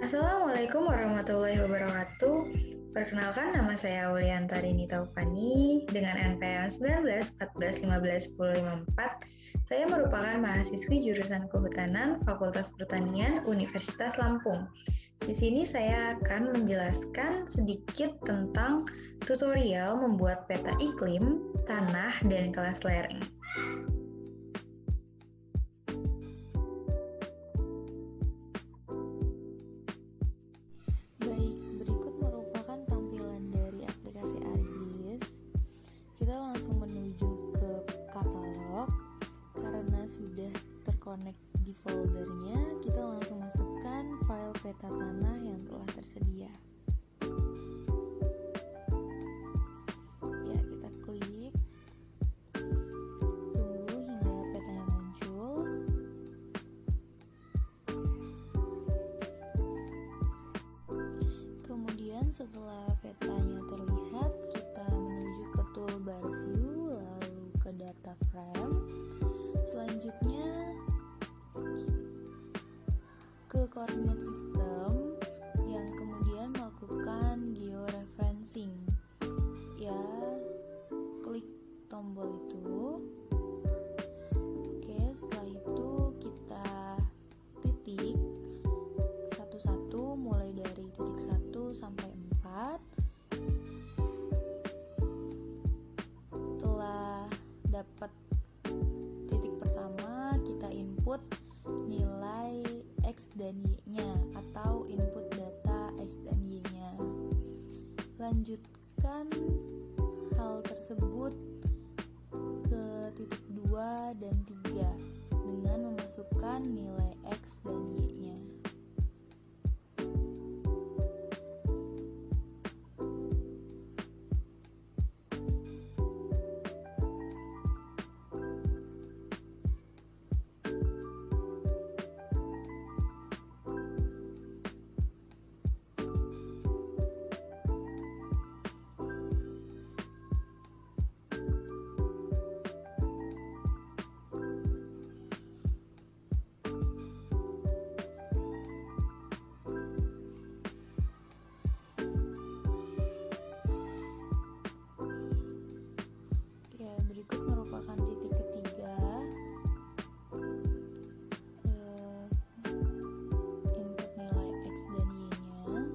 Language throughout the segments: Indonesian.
Assalamualaikum warahmatullahi wabarakatuh. Perkenalkan nama saya Auliantarini Taufani dengan NPM 19 14 15 10 54. Saya merupakan mahasiswi jurusan Kehutanan Fakultas Pertanian Universitas Lampung. Di sini saya akan menjelaskan sedikit tentang tutorial membuat peta iklim, tanah, dan kelas lereng. Baik, berikut merupakan tampilan dari aplikasi ArcGIS. Kita langsung menuju ke katalog. Karena sudah terkonek di foldernya, kita langsung masukkan file peta tanah yang telah tersedia. Ya, kita klik. Tunggu hingga petanya muncul. Kemudian setelah petanya terlihat, kita menuju ke toolbar view, lalu ke data frame. Selanjutnya ke coordinate system yang kemudian melakukan georeferencing. Ya, klik tombol itu. Oke, setelah itu kita titik satu-satu mulai dari titik 1 sampai 4. Setelah dapat titik pertama, kita input nilai X dan Y-nya atau input data X dan Y-nya. Lanjutkan hal tersebut ke titik 2 dan 3 dengan memasukkan nilai X dan Y-nya. Berikut merupakan titik ketiga. Input nilai X dan Y-nya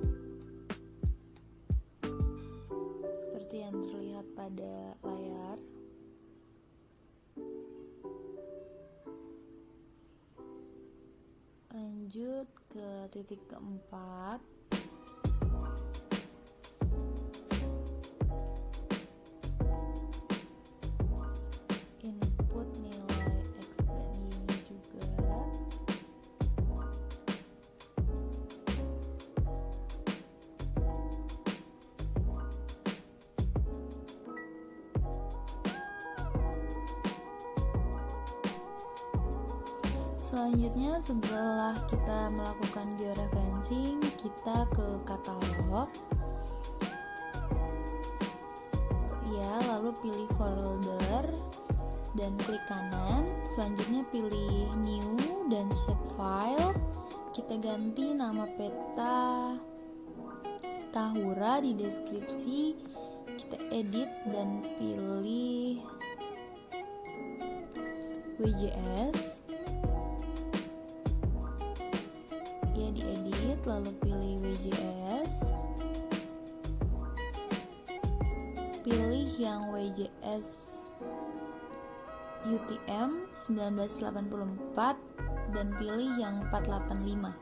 seperti yang terlihat pada layar. Lanjut ke titik keempat. Input nilai X dan Y juga. Selanjutnya, setelah kita melakukan georeferencing, kita ke katalog. Ya, lalu pilih folder dan klik kanan. Selanjutnya pilih new dan shape file. Kita ganti nama peta Tahura di deskripsi. Kita edit dan pilih WJS. Ya, diedit lalu pilih WJS. Pilih yang WJS UTM 1984 dan pilih yang 485.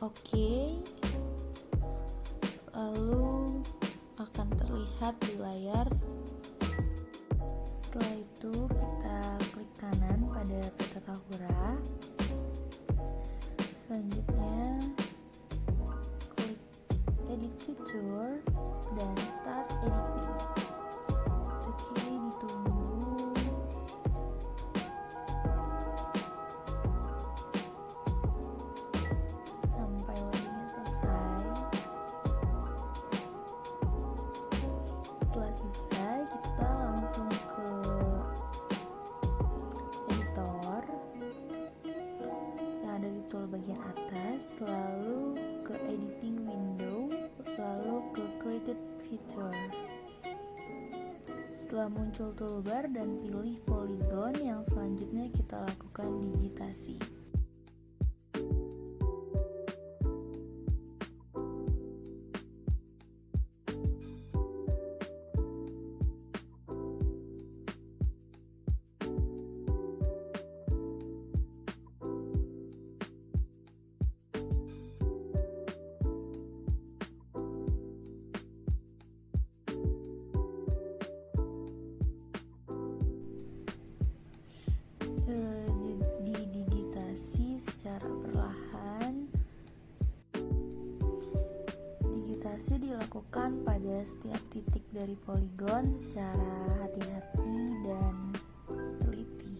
Oke. Lalu akan terlihat di layar. Setelah itu kita klik kanan pada peta Tahura. Selanjutnya klik edit feature dan start editing. Oke, ditunggu. Sampai loadingnya selesai. Setelah selesai, Setelah muncul toolbar dan pilih poligon, yang selanjutnya kita lakukan digitasi. Didigitasi secara perlahan. Digitasi dilakukan pada setiap titik dari poligon secara hati-hati dan teliti.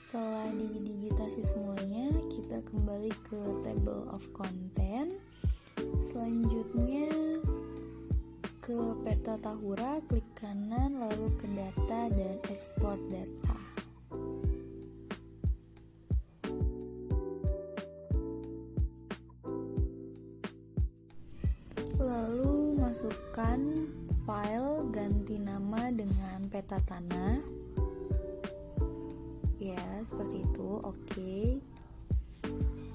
Setelah didigitasi semuanya, kita kembali ke table of content. Selanjutnya ke peta tahura, klik kanan lalu ke data dan export data. Lalu masukkan file ganti nama dengan peta tanah. Ya, seperti itu. Oke.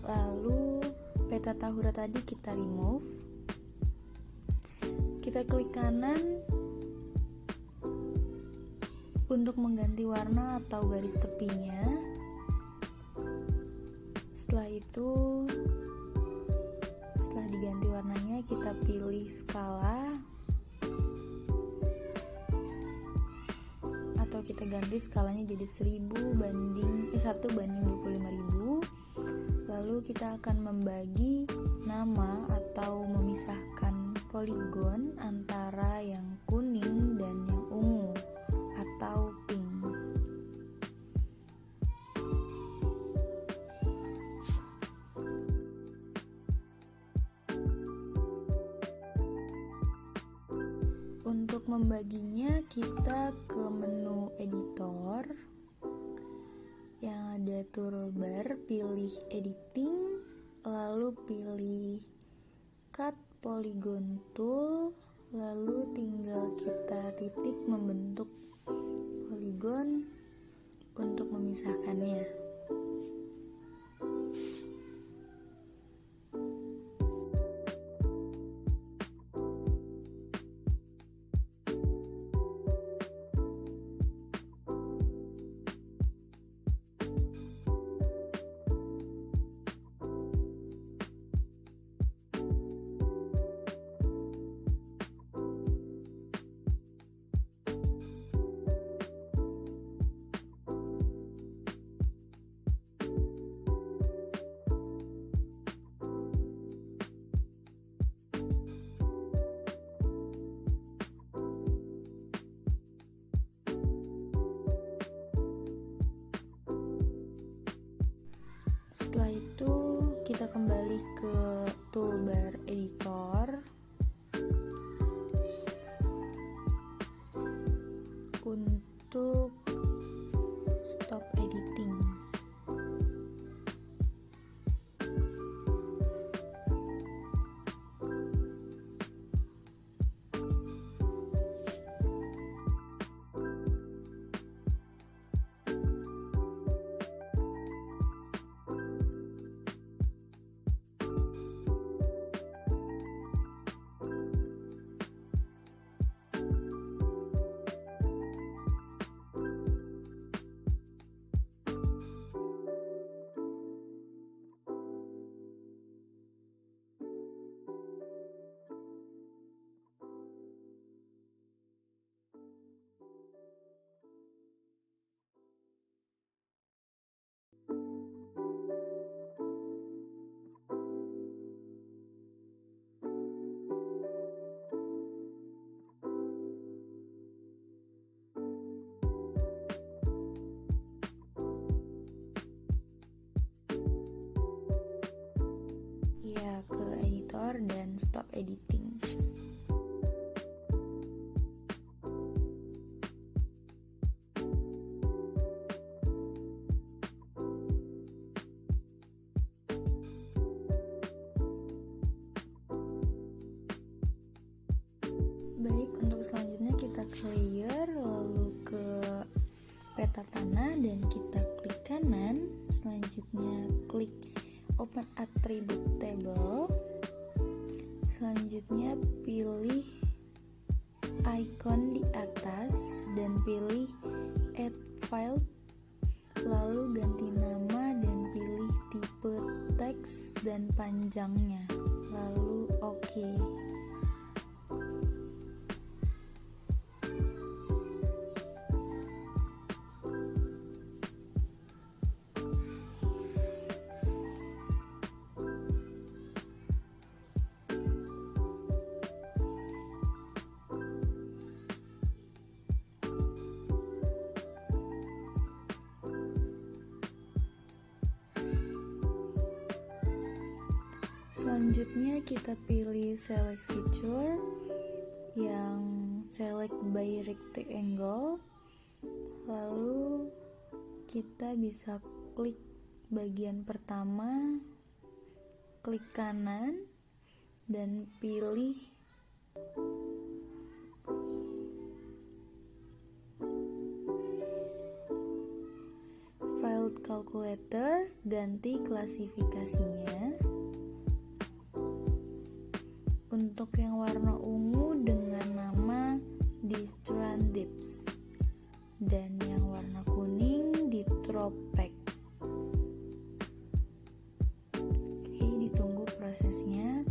Lalu peta tahura tadi kita remove. Kita klik kanan untuk mengganti warna atau garis tepinya. Setelah itu, setelah diganti warnanya, kita pilih skala atau kita ganti skalanya jadi 1 banding 25.000. Lalu kita akan membagi nama atau memisahkan poligon antara yang kuning dan yang ungu atau pink. Untuk membaginya, kita ke menu editor yang ada toolbar, pilih editing, lalu pilih cut polygon tool, lalu tinggal kita titik membentuk polygon untuk memisahkannya. Setelah itu kita kembali ke toolbar editor untuk stop editing. Ya, ke editor dan stop editing. Baik, untuk selanjutnya kita ke layer, lalu ke peta tanah dan kita klik kanan. Selanjutnya klik open attribute table. Selanjutnya pilih icon di atas dan pilih add file, lalu ganti nama dan pilih tipe teks dan panjangnya, lalu oke. Selanjutnya kita pilih select feature yang select by rectangle, lalu kita bisa klik bagian pertama, klik kanan dan pilih file calculator, ganti klasifikasinya untuk yang warna ungu dengan nama Distrand-Dips dan yang warna kuning di Tropack. Oke, ditunggu prosesnya.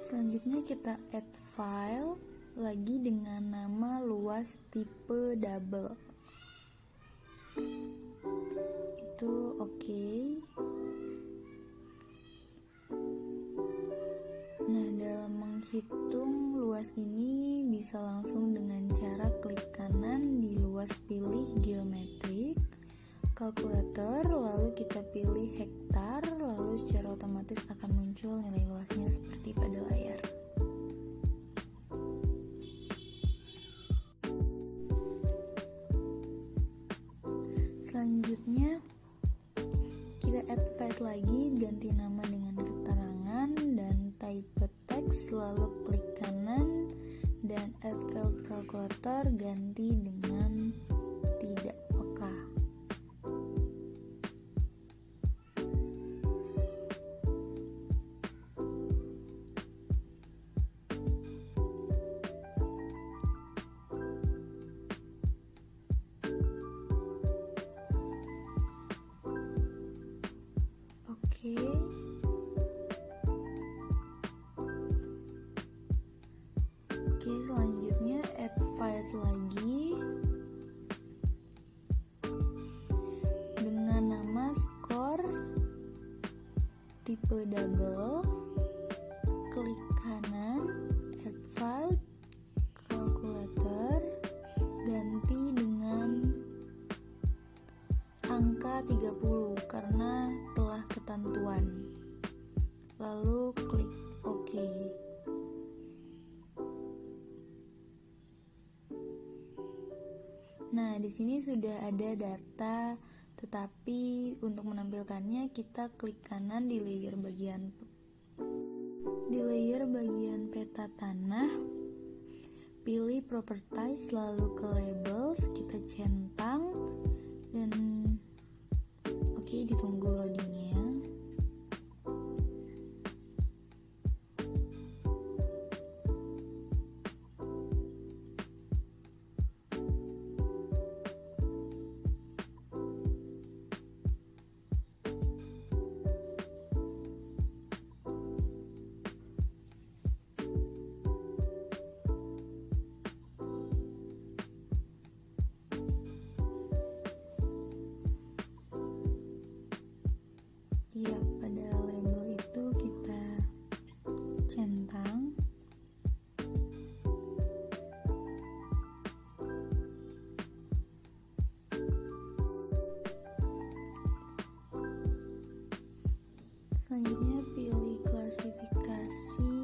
Selanjutnya kita add file lagi dengan nama luas tipe double. Itu oke. Nah, dalam menghitung luas ini bisa langsung dengan cara klik kanan di luas pilih geometrik, kalkulator, lalu kita pilih hektar, lalu secara otomatis akan muncul nilai luasnya seperti pada layar. Selanjutnya kita add file lagi, ganti nama dengan keterangan dan type text, lalu klik kanan dan add file calculator ganti dengan tidak peka. Oke, selanjutnya add file lagi dengan nama score tipe double, klik kanan, add file, calculator, ganti dengan angka 30 karena telah ketentuan, lalu klik OK. Nah, di sini sudah ada data, tetapi untuk menampilkannya kita klik kanan di layer bagian peta tanah, pilih properties, lalu ke labels, kita centang dan oke, ditunggu loadingnya. Ya, pada label itu kita centang. Selanjutnya pilih klasifikasi,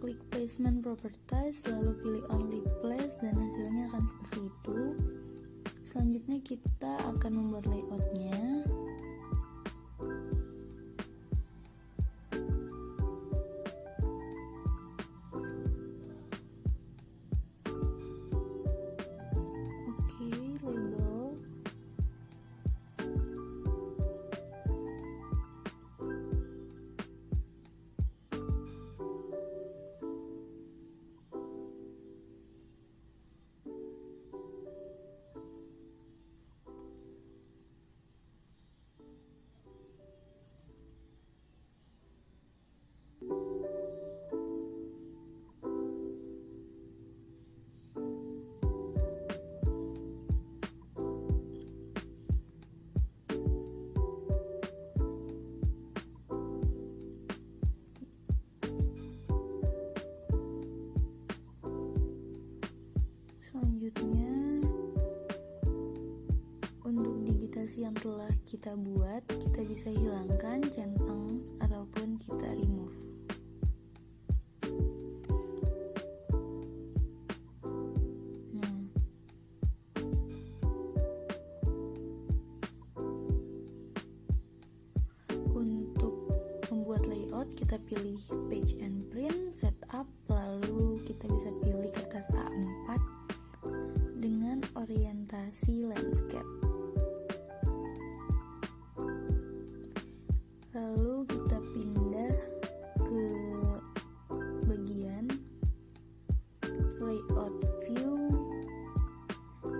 klik Replacement properties, lalu pilih only place dan hasilnya akan seperti itu. Selanjutnya kita akan membuat layoutnya. Oke, label. Selanjutnya, untuk digitasi yang telah kita buat, kita bisa hilangkan, centang, ataupun kita remove. Nah, untuk membuat layout, kita pilih page and print, setup, lalu kita bisa pilih kertas A4 dengan orientasi landscape. Lalu kita pindah ke bagian layout view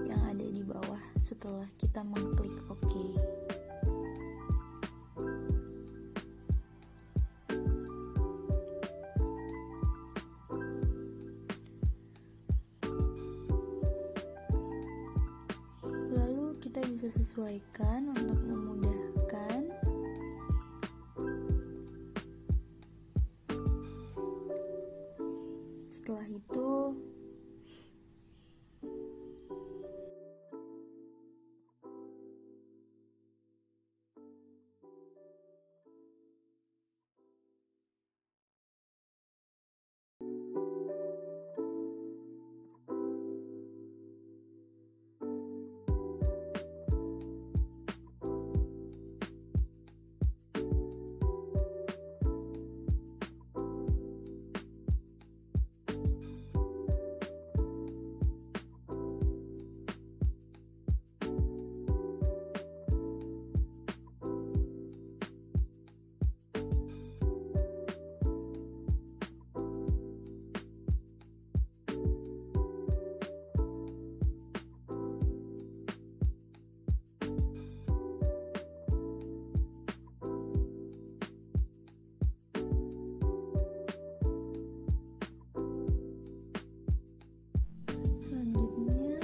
yang ada di bawah setelah kita mengklik OK. Kita bisa sesuaikan untuk memudahkan. Setelah itu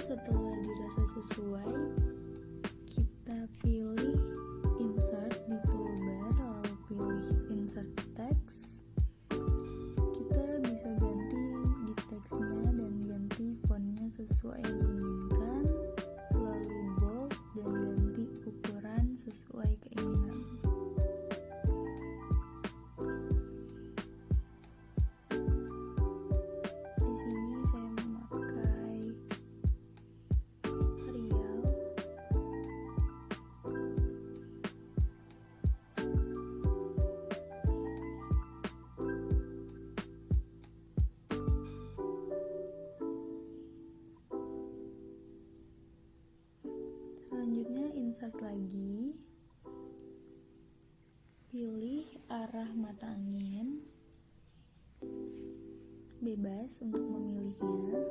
setelah dirasa sesuai, kita pilih insert di toolbar, lalu pilih insert text. Kita bisa ganti di teksnya dan ganti fontnya sesuai yang diinginkan, lalu bold dan ganti ukuran sesuai keinginan. Di sini saya memakai Arial. Selanjutnya insert lagi, pilih arah mata angin, bebas untuk memilihnya.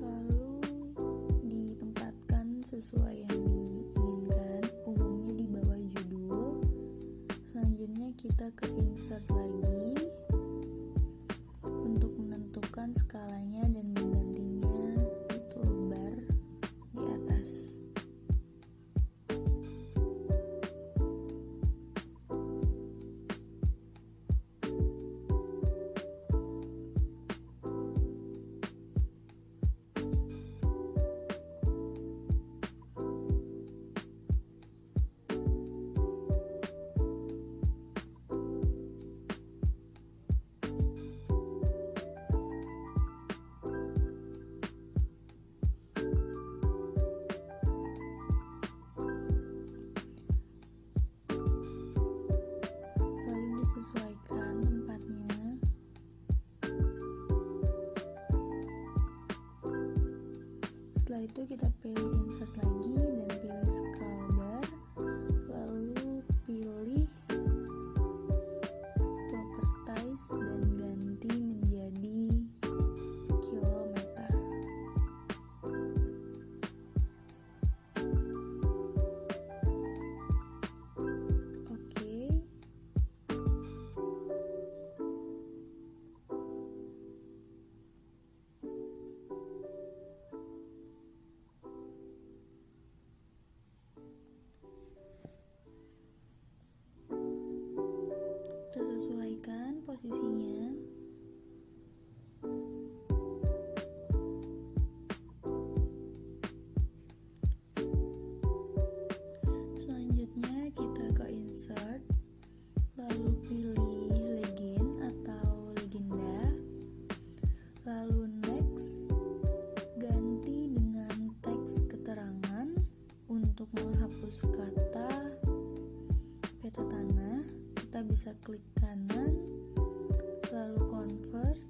Lalu ditempatkan sesuai yang diinginkan, umumnya di bawah judul. Selanjutnya kita ke insert lagi untuk menentukan skalanya dan menggantinya di toolbar di atas. itu kita pilih insert lagi dan pilih scroll bar, lalu pilih properties dan ganti menjadi kilometer. Oke. Kita sesuaikan posisinya. Selanjutnya kita ke insert, lalu pilih legend atau legenda, lalu next, ganti dengan teks keterangan. Untuk menghapus kata peta tanah, kita bisa klik kanan, lalu converse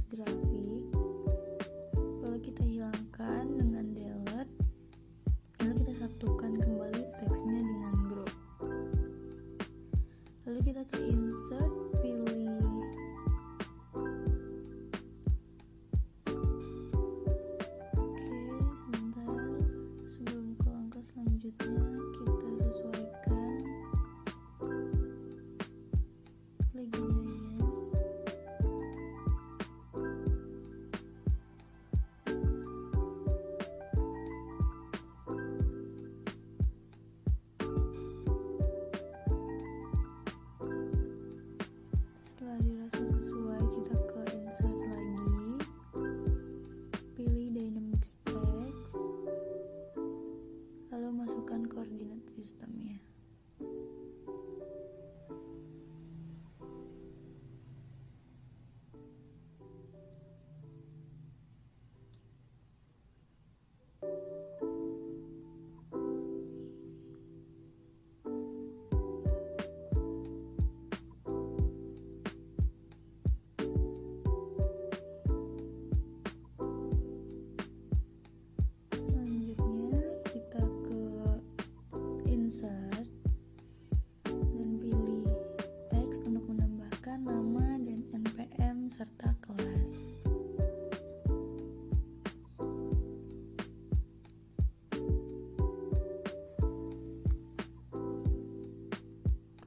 grafik, lalu kita hilangkan dengan delete, lalu kita satukan kembali teksnya dengan group. Lalu kita ke insert, pilih selanjutnya kita sesuaikan legendanya. Setelah dirasa sesuai, kita ke insert lagi, pilih dynamic text, lalu masukkan koordinat sistemnya. Selanjutnya kita ke insert dan pilih teks untuk menambahkan nama dan NPM serta kelas.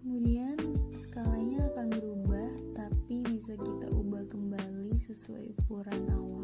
Kemudian skalanya akan berubah, tapi bisa kita ubah kembali sesuai ukuran awal.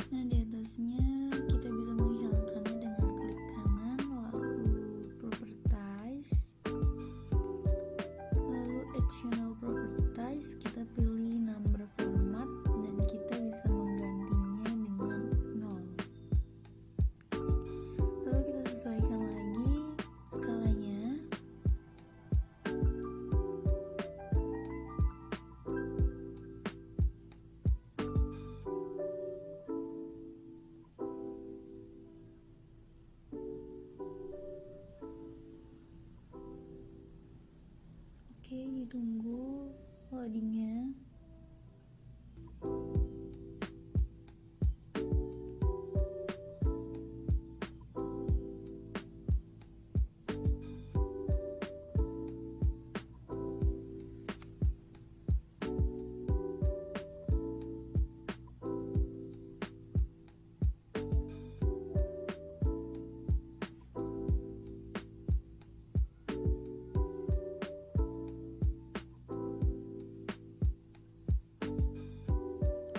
Nah, di atasnya kita bisa menghilangkannya dengan klik kanan, lalu properties, lalu additional properties, kita pilih number format dan kita bisa menggantinya dengan 0. Lalu kita sesuaikan lagi skalanya. Oke, ditunggu loadingnya.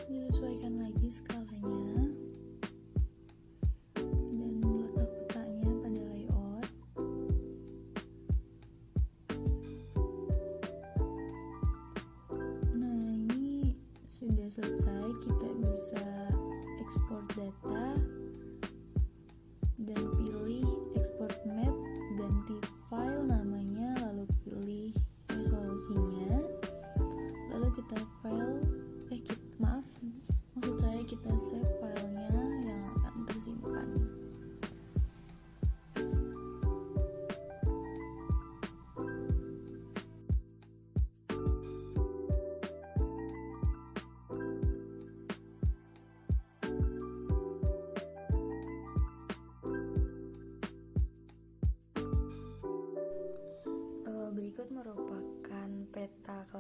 Disesuaikan lagi skalanya dan letak petanya pada layout. Nah, ini sudah selesai. Kita bisa ekspor data dan pilih export map, ganti file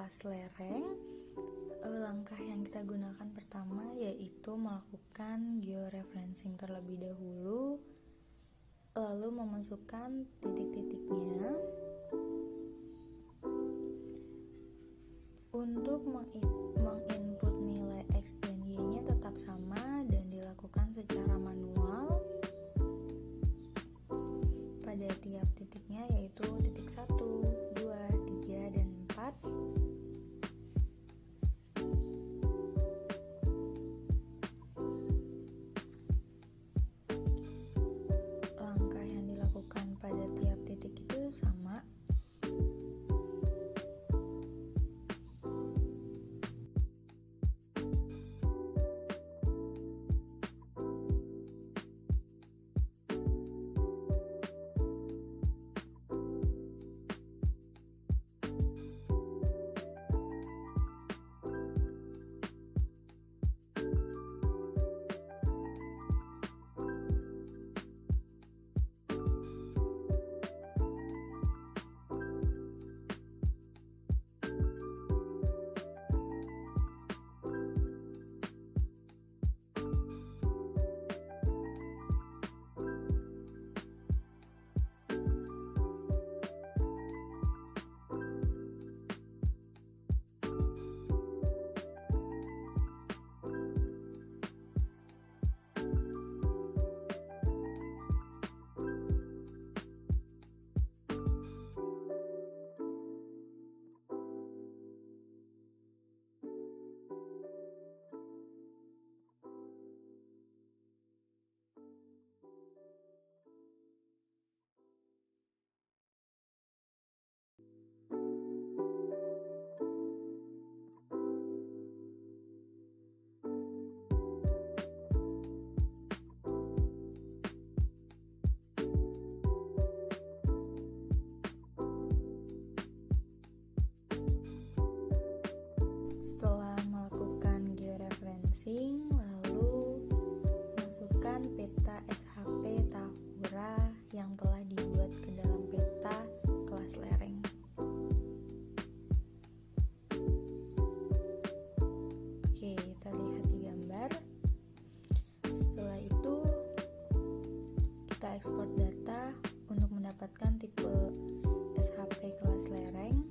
kelas lereng, langkah yang kita gunakan pertama yaitu melakukan georeferencing terlebih dahulu, lalu memasukkan titik-titiknya. Untuk menginput nilai X dan Y-nya tetap sama dan dilakukan secara manual pada tiap titiknya, yaitu titik 1, 2, 3, dan 4. Langkah yang dilakukan pada tiap titik itu sama. Setelah melakukan georeferencing, lalu masukkan peta SHP Tahura yang telah dibuat ke dalam peta kelas lereng. Oke, terlihat di gambar. Setelah itu kita ekspor data untuk mendapatkan tipe SHP kelas lereng,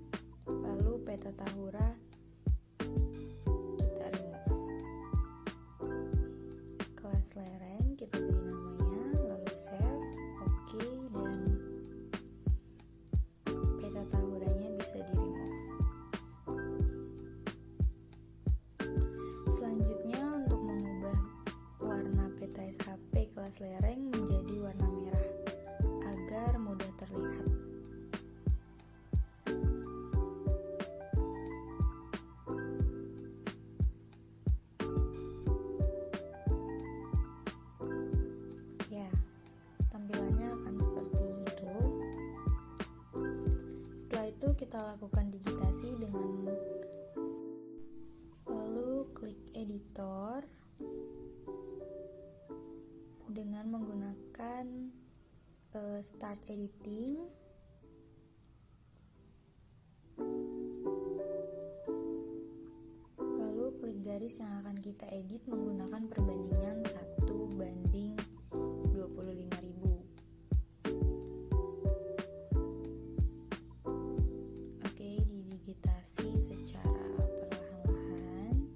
lalu peta Tahura kita remove. Kelas lereng kita beri namanya, lalu save, oke, dan peta Tahuranya bisa di remove. Selanjutnya, untuk mengubah warna peta SHP kelas lereng menjadi warna merah agar mudah terlihat. Ya, tampilannya akan seperti itu. Setelah itu kita lakukan digitasi lalu klik editor dengan menggunakan start editing. Lalu klik garis yang akan kita edit menggunakan perbandingan 1:25.000. Oke, didigitasi secara perlahan-lahan.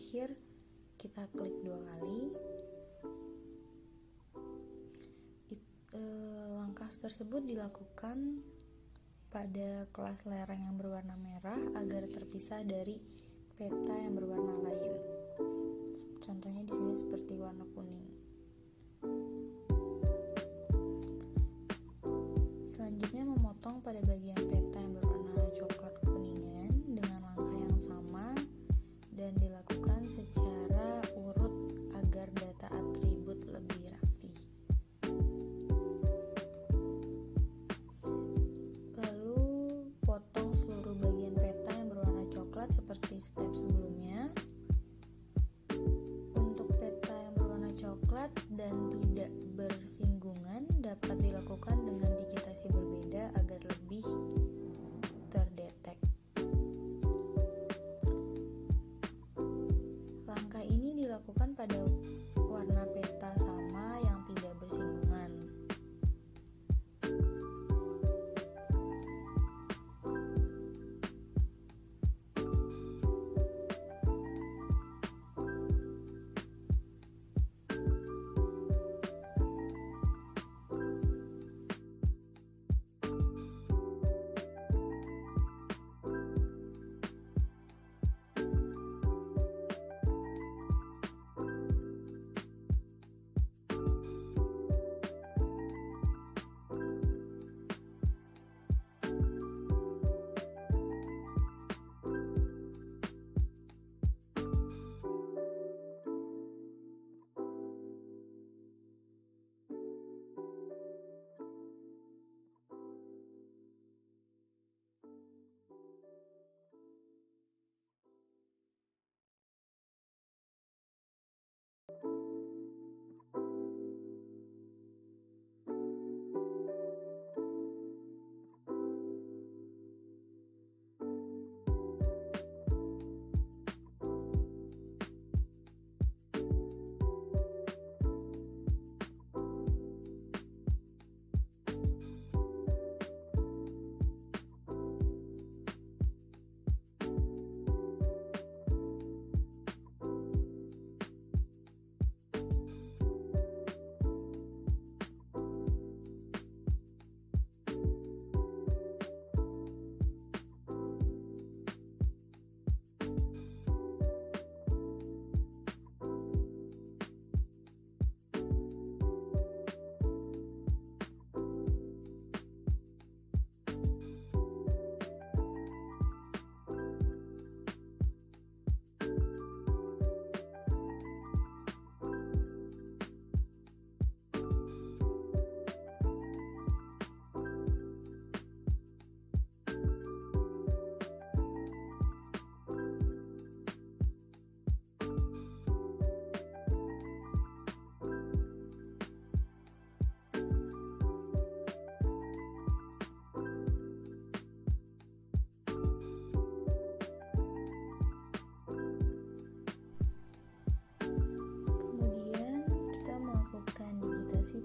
terakhir kita klik 2 kali. Langkah tersebut dilakukan pada kelas lereng yang berwarna merah agar terpisah dari peta yang berwarna lain. Contohnya di sini seperti warna kuning. Selanjutnya memotong pada bagian peta yang berwarna coklat kuningan dengan langkah yang sama dan dilakukan secara urut agar data atribut lebih rapi. Lalu potong seluruh bagian peta yang berwarna coklat seperti step sebelumnya. Untuk peta yang berwarna coklat dan tidak bersinggungan dapat dilakukan dengan digitasi berbeda agar lebih terdetek. Langkah ini dilakukan pada warna peta sama yang tidak bersinggungan.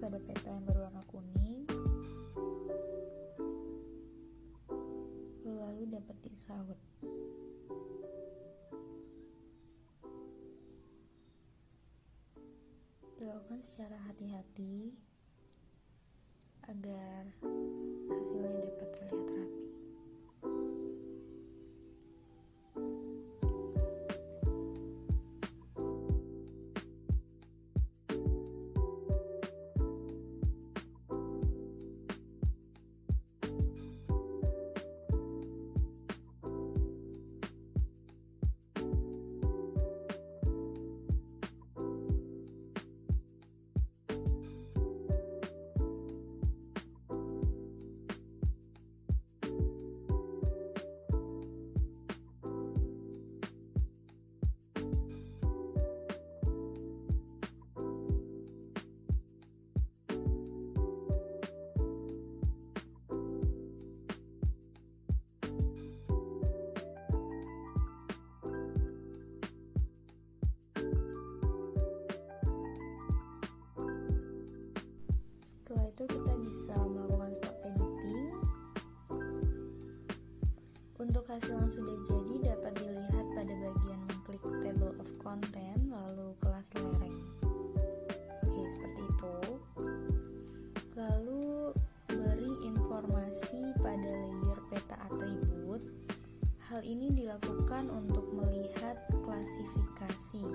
pada peta yang berwarna kuning, lalu dapat disaut. Dilakukan secara hati-hati agar hasilnya dapat terlihat rapi. Setelah itu kita bisa melakukan stop editing. Untuk hasil yang sudah jadi dapat dilihat pada bagian mengklik table of contents pada layer peta atribut. Hal ini dilakukan untuk melihat klasifikasi.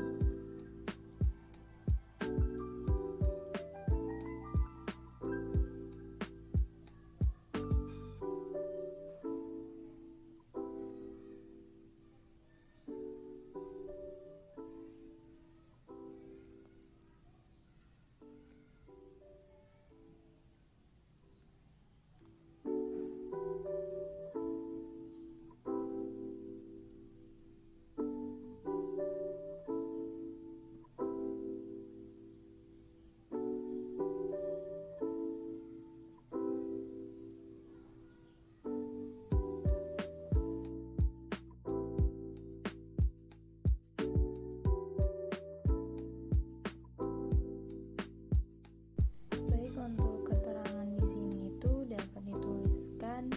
Baik, untuk keterangan di sini itu dapat dituliskan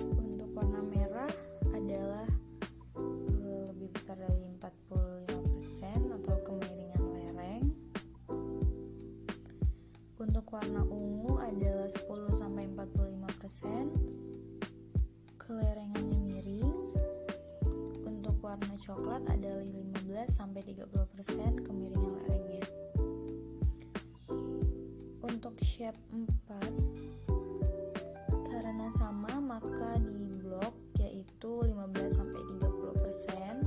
untuk warna merah adalah lebih besar dari 45% atau kemiringan lereng. Untuk warna ungu adalah 10-45%, kelerengannya miring. Untuk warna coklat adalah 15-30% kemiringan lerengnya. Untuk shape 4, karena sama maka di blok yaitu 15-30%.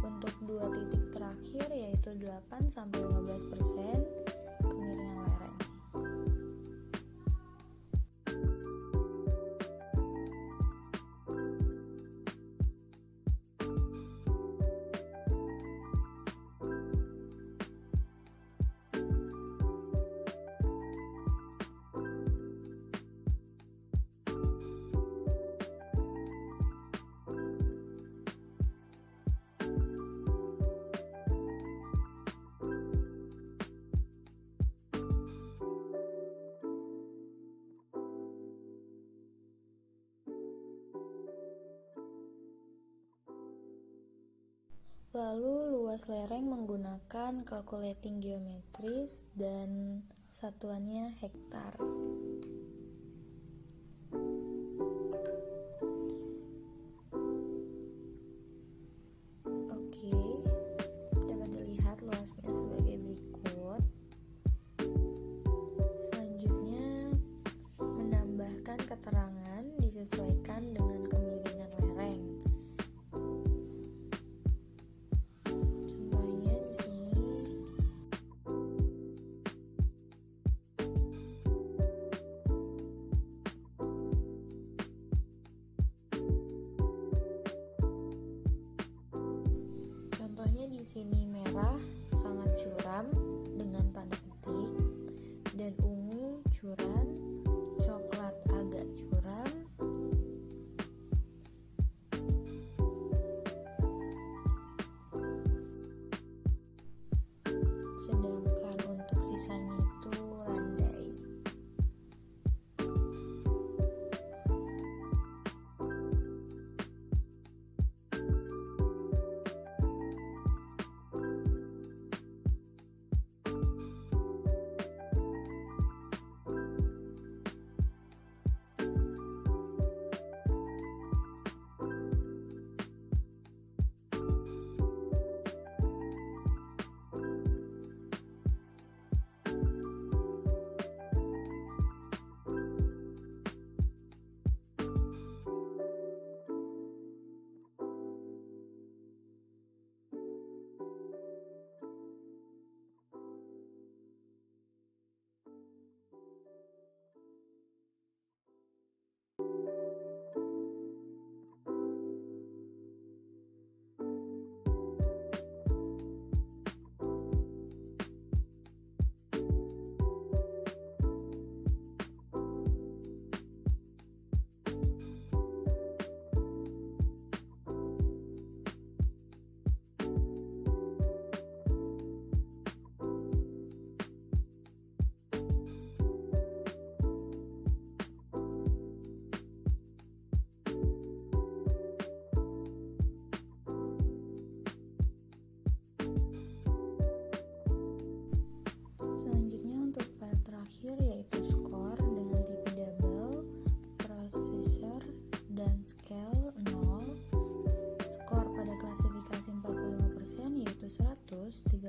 Untuk dua titik terakhir yaitu 8-15% kemiringan lereng. Lalu luas lereng menggunakan calculating geometris dan satuannya hektar. Oke, dapat dilihat luasnya sebagai berikut. Selanjutnya, menambahkan keterangan disesuaikan dengan kemiringan lereng. Di sini merah sangat curam dengan tanda petik, dan ungu curam, coklat agak curam, sedangkan untuk sisanya itu landai.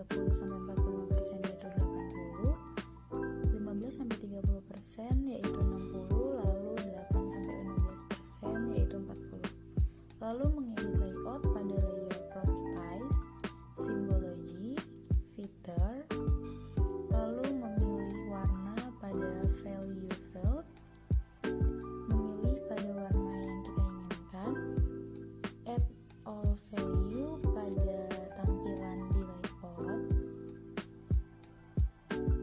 30-45% yaitu 80, 15-30% yaitu 60, lalu 8-15% yaitu 40. Lalu mengedit layout pada layer properties, symbology, feature, lalu memilih warna pada value field, memilih pada warna yang kita inginkan, add all value pada tampilan di layout.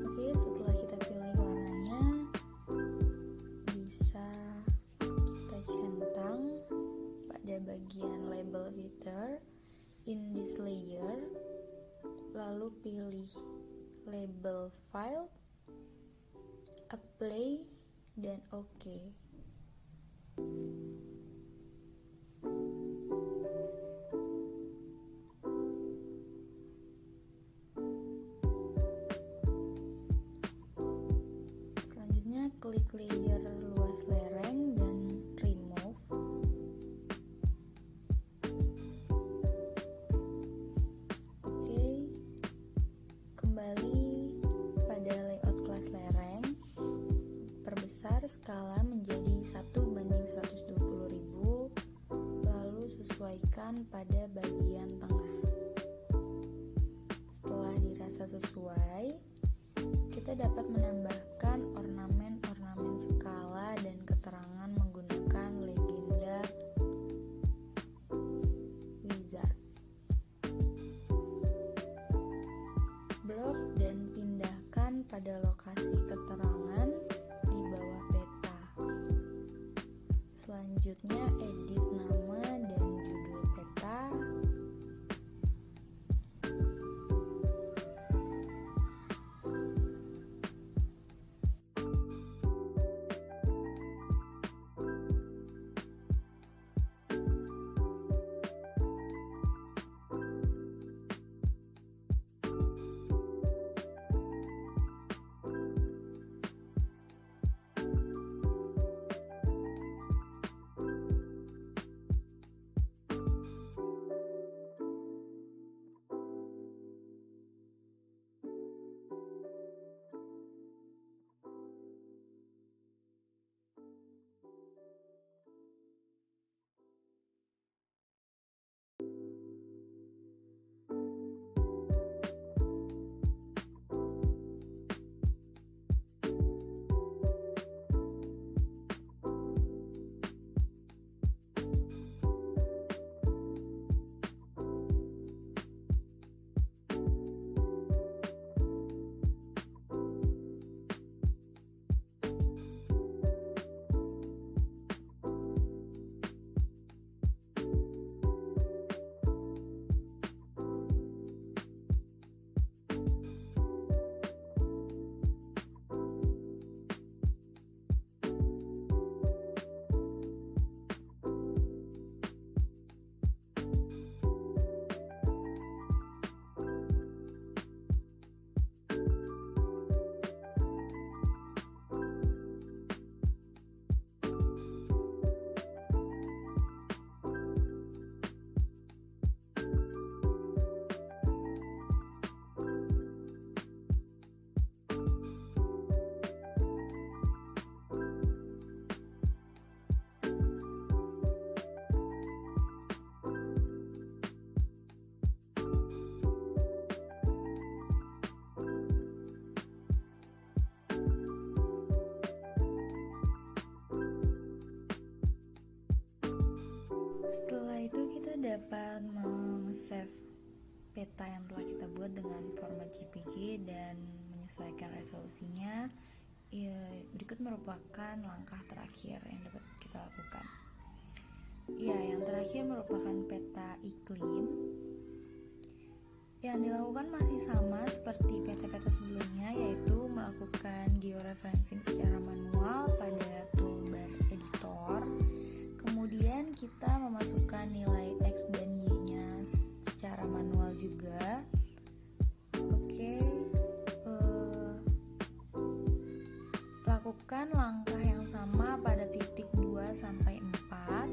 Oke, setelah kita pilih warnanya, bisa kita centang pada bagian label header in this layer, lalu pilih label file, apply, dan OK. Selanjutnya klik layer luas lereng dan remove. Oke, kembali pada layout kelas lereng, perbesar skala menjadi 1:120.000, lalu sesuaikan pada bagian tengah. Setelah dirasa sesuai, kita dapat menambahkan ornamen-ornamen skala dan keterangan menggunakan legenda wizard. Blok dan pindahkan pada lokasi keterangan di bawah peta. Selanjutnya edit nama dan judul peta. Setelah itu kita dapat meng-save peta yang telah kita buat dengan format JPG dan menyesuaikan resolusinya. Berikut merupakan langkah terakhir yang dapat kita lakukan. Yang terakhir merupakan peta iklim. Yang dilakukan masih sama seperti peta-peta sebelumnya, yaitu melakukan georeferencing secara manual pada toolbar editor. Kemudian kita memasukkan nilai X dan Y-nya secara manual juga. Lakukan langkah yang sama pada titik 2-4.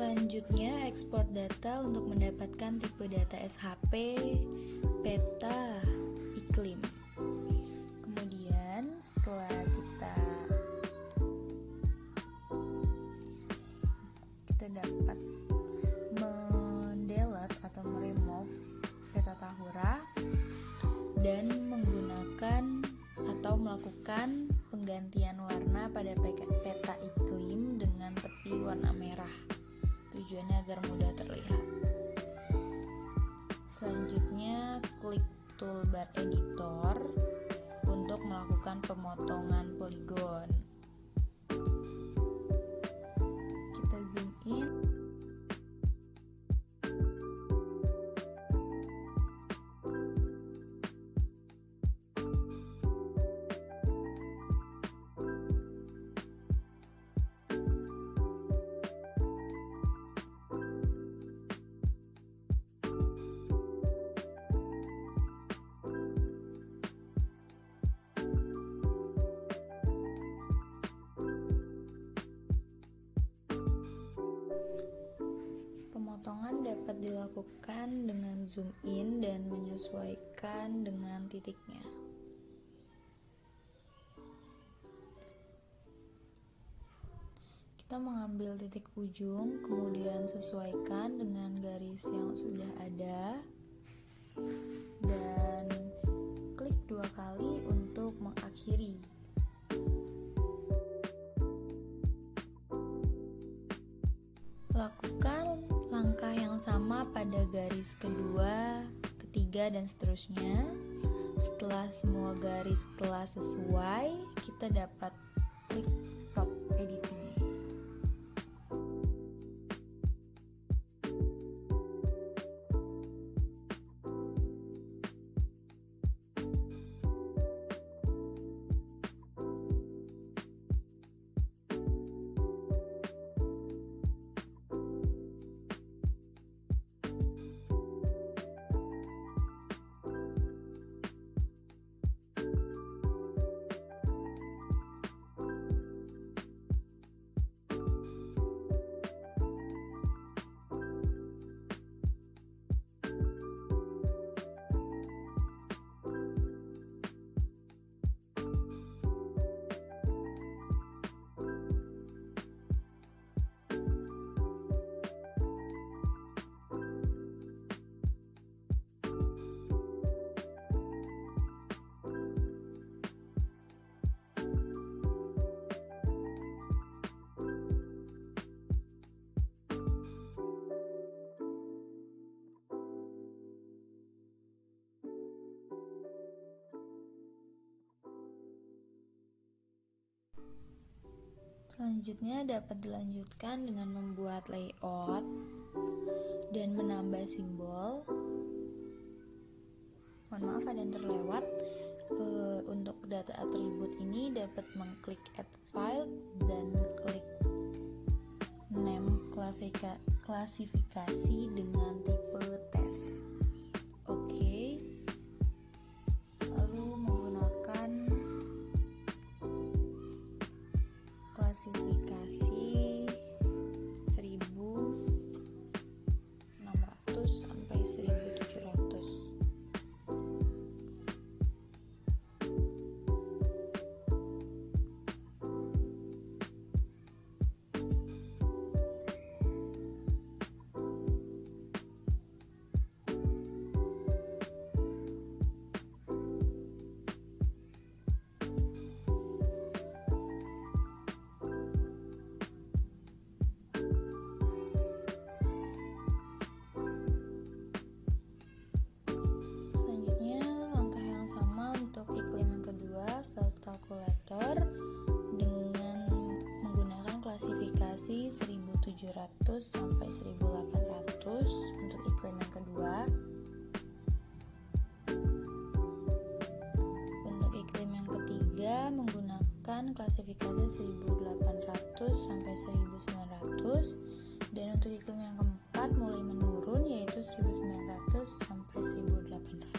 Selanjutnya, ekspor data untuk mendapatkan tipe data SHP, peta, iklim. Kemudian setelah kita dapat mendelete atau meremove peta tahura dan menggunakan atau melakukan penggantian warna pada peta iklim dengan tepi warna merah. Tujuannya agar mudah terlihat. Selanjutnya, klik toolbar editor untuk melakukan pemotongan poligon. Kita zoom in. Pemotongan dapat dilakukan dengan zoom in dan menyesuaikan dengan titiknya. Kita mengambil titik ujung, kemudian sesuaikan dengan garis yang sudah ada, dan klik 2 kali untuk mengakhiri. Lakukan langkah yang sama pada garis kedua, ketiga, dan seterusnya. Setelah semua garis telah sesuai, kita dapat klik stop editing. Selanjutnya dapat dilanjutkan dengan membuat layout dan menambah simbol. Mohon maaf ada yang terlewat. Untuk data atribut ini dapat mengklik add file dan klik name klasifikasi dengan tipe tes. Oke. Lalu menggunakan klasifikasi 1600 sampai 1700. Calculator dengan menggunakan klasifikasi 1700 sampai 1800 untuk iklim yang kedua. Untuk iklim yang ketiga menggunakan klasifikasi 1800 sampai 1900, dan untuk iklim yang keempat mulai menurun yaitu 1900 sampai 1800.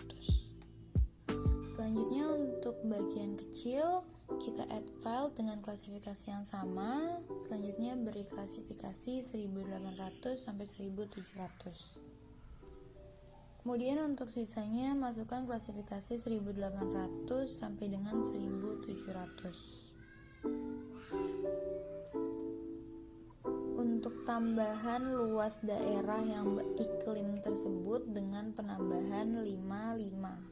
Selanjutnya untuk bagian kecil kita add file dengan klasifikasi yang sama. Selanjutnya beri klasifikasi 1800 sampai 1700. Kemudian untuk sisanya masukkan klasifikasi 1800 sampai dengan 1700. Untuk tambahan luas daerah yang iklim tersebut dengan penambahan 55.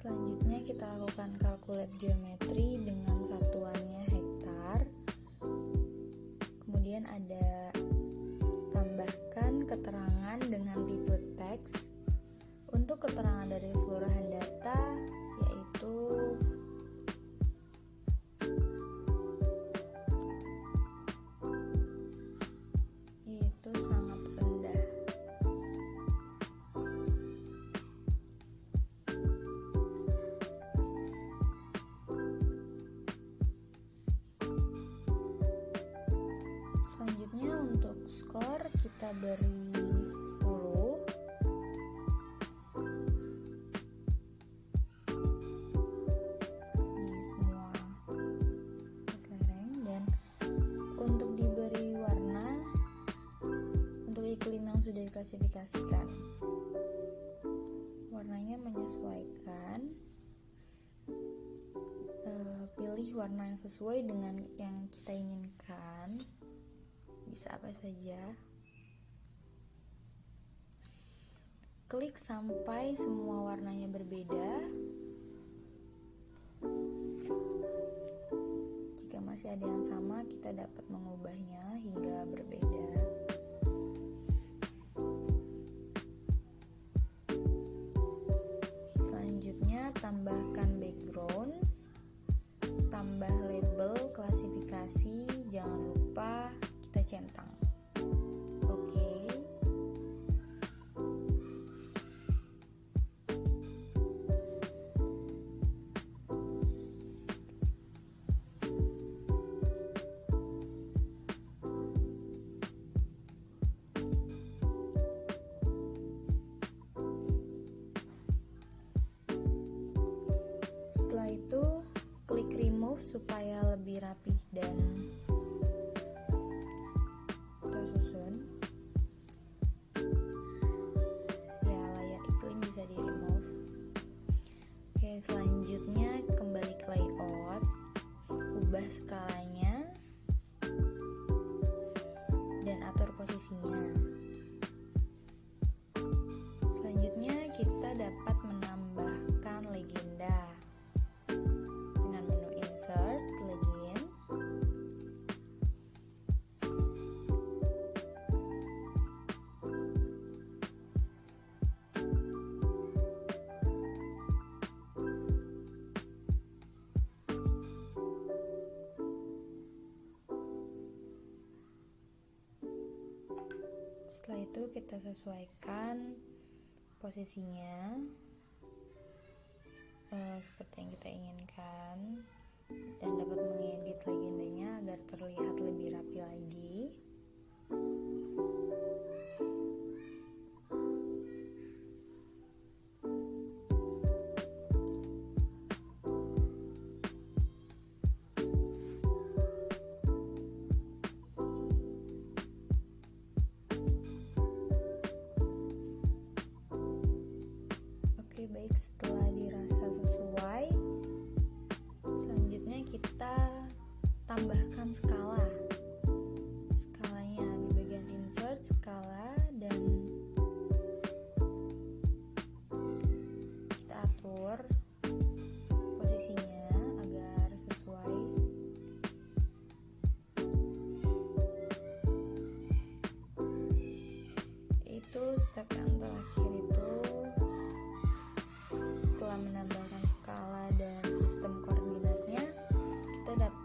Selanjutnya kita lakukan calculate geometry dengan satuannya hektar. Kemudian ada tambahkan keterangan dengan tipe teks. Untuk keterangan dari keseluruhan data yaitu sangat rendah. Selanjutnya untuk skor kita beri 10. Di semua tes lereng. Dan untuk diberi warna untuk iklim yang sudah diklasifikasikan, warnanya menyesuaikan. Pilih warna yang sesuai dengan yang kita inginkan. Bisa apa saja. Klik sampai semua warnanya berbeda. Jika masih ada yang sama, kita dapat mengubahnya hingga berbeda. Selanjutnya tambahkan background, tambah label klasifikasi, jangan lupa kita centang. Oke. Setelah itu klik remove supaya lebih rapih dan tersusun. Ya, layar iklim bisa di remove. Oke, selanjutnya kembali ke layout, ubah skalanya dan atur posisinya. Selanjutnya kita dapat menambahkan legenda dengan menu insert legend. Setelah itu kita sesuaikan posisinya seperti yang kita inginkan dan dapat mengedit legendanya agar terlihat lebih rapi lagi. Baik, setelah dirasa sesuai, selanjutnya kita tambahkan skalanya di bagian insert skala, dan kita atur posisinya agar sesuai. Itu step yang terakhir. Itu setelah menambahkan skala dan sistem koordinatnya, kita dapat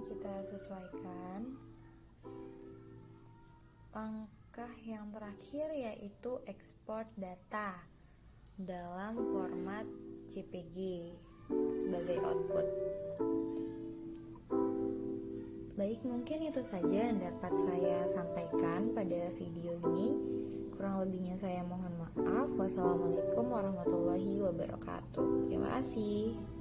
kita sesuaikan. Langkah yang terakhir yaitu ekspor data dalam format JPG sebagai output. Baik, mungkin itu saja yang dapat saya sampaikan pada video ini. Kurang lebihnya saya mohon maaf. Wassalamualaikum warahmatullahi wabarakatuh. Terima kasih.